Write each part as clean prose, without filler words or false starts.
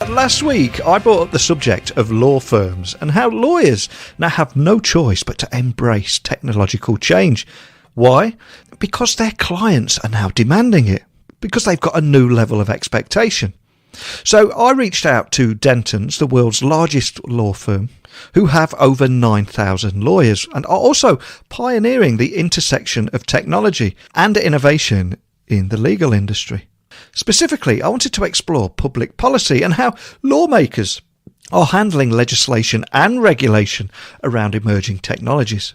Last week, I brought up the subject of law firms and how lawyers now have no choice but to embrace technological change. Why? Because their clients are now demanding it, because they've got a new level of expectation. So I reached out to Dentons, the world's largest law firm, who have over 9,000 lawyers and are also pioneering the intersection of technology and innovation in the legal industry. Specifically, I wanted to explore public policy and how lawmakers are handling legislation and regulation around emerging technologies.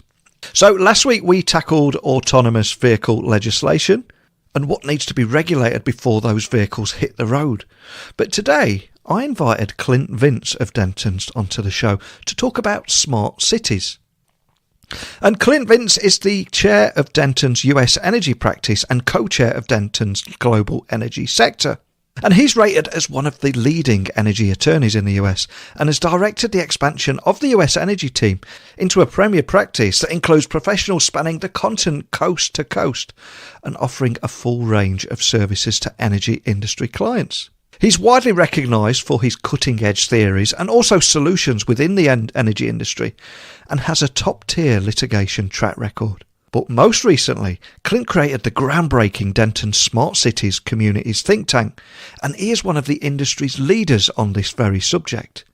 So last week we tackled autonomous vehicle legislation and what needs to be regulated before those vehicles hit the road. But today I invited Clint Vince of Dentons onto the show to talk about smart cities. And Clint Vince is the chair of Dentons' US energy practice and co-chair of Dentons' global energy sector. And he's rated as one of the leading energy attorneys in the US and has directed the expansion of the US energy team into a premier practice that includes professionals spanning the continent coast to coast and offering a full range of services to energy industry clients. He's widely recognised for his cutting-edge theories and also solutions within the energy industry and has a top-tier litigation track record. But most recently, Clint created the groundbreaking Denton Smart Cities Communities think tank, and he is one of the industry's leaders on this very subject.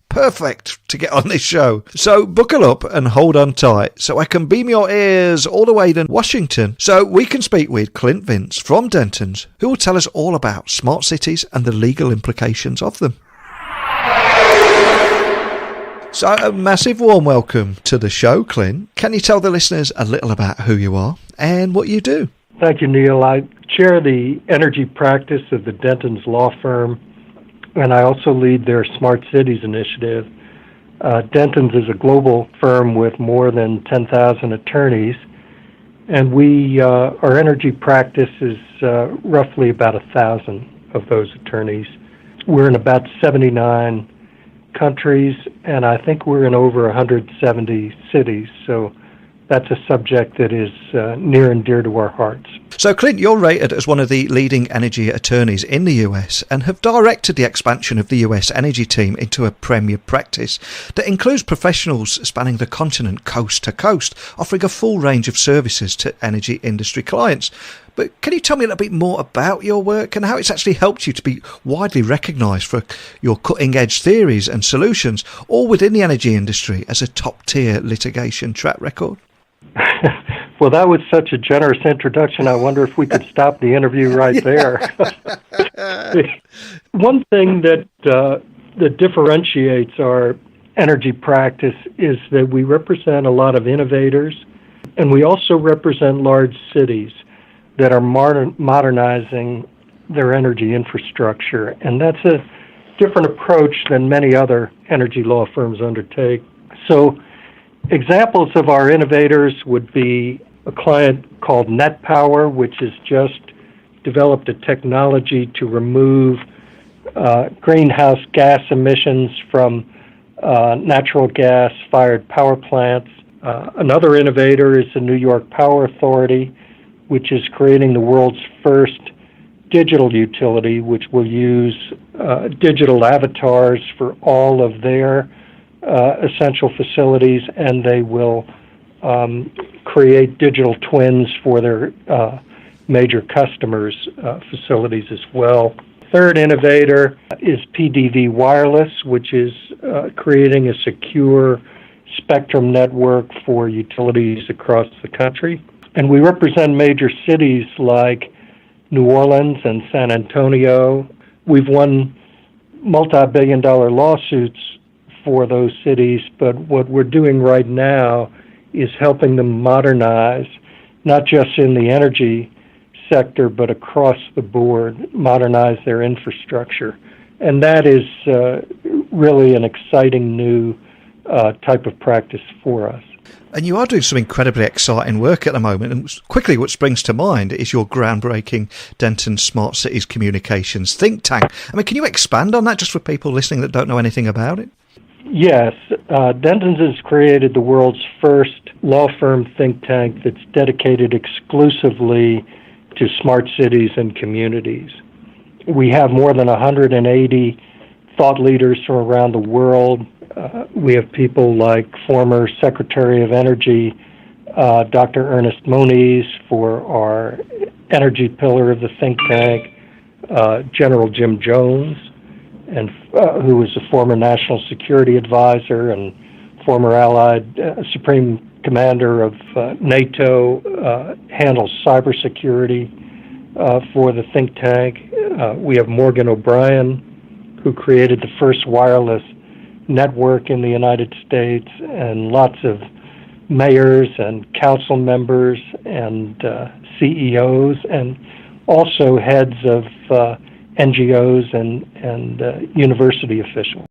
Perfect to get on this show. So buckle up and hold on tight so I can beam your ears all the way to Washington so we can speak with Clint Vince from Dentons, who will tell us all about smart cities and the legal implications of them. So a massive warm welcome to the show, Clint. Can you tell the listeners a little about who you are and what you do? Thank you, Neil. I chair the energy practice of the Dentons law firm, and I also lead their Smart Cities initiative. Dentons is a global firm with more than 10,000 attorneys, and our energy practice is roughly about 1,000 of those attorneys. We're in about 79 countries, and I think we're in over 170 cities, so that's a subject that is near and dear to our hearts. So, Clint, you're rated as one of the leading energy attorneys in the US and have directed the expansion of the US energy team into a premier practice that includes professionals spanning the continent coast to coast, offering a full range of services to energy industry clients. But can you tell me a little bit more about your work and how it's actually helped you to be widely recognised for your cutting-edge theories and solutions, all within the energy industry, as a top-tier litigation track record? Well, that was such a generous introduction. I wonder if we could stop the interview right there. One thing that differentiates our energy practice is that we represent a lot of innovators, and we also represent large cities that are modernizing their energy infrastructure. And that's a different approach than many other energy law firms undertake. So examples of our innovators would be a client called Net Power, which has just developed a technology to remove greenhouse gas emissions from natural gas-fired power plants. Another innovator is the New York Power Authority, which is creating the world's first digital utility, which will use digital avatars for all of their essential facilities, and they will create digital twins for their major customers' facilities as well. Third innovator is PDV Wireless, which is creating a secure spectrum network for utilities across the country. And we represent major cities like New Orleans and San Antonio. We've won multi-billion-dollar lawsuits for those cities, but what we're doing right now is helping them modernize, not just in the energy sector, but across the board, modernize their infrastructure. And that is really an exciting new type of practice for us. And you are doing some incredibly exciting work at the moment. And quickly, what springs to mind is your groundbreaking Denton Smart Cities Communications think tank. I mean, can you expand on that just for people listening that don't know anything about it? Yes. Dentons has created the world's first law firm think tank that's dedicated exclusively to smart cities and communities. We have more than 180 thought leaders from around the world. We have people like former Secretary of Energy, Dr. Ernest Moniz, for our energy pillar of the think tank, General Jim Jones, and who was a former National Security Advisor and former Allied Supreme Commander of NATO, handles cybersecurity for the think tank. We have Morgan O'Brien, who created the first wireless network in the United States, and lots of mayors and council members and CEOs, and also heads of NGOs and university officials.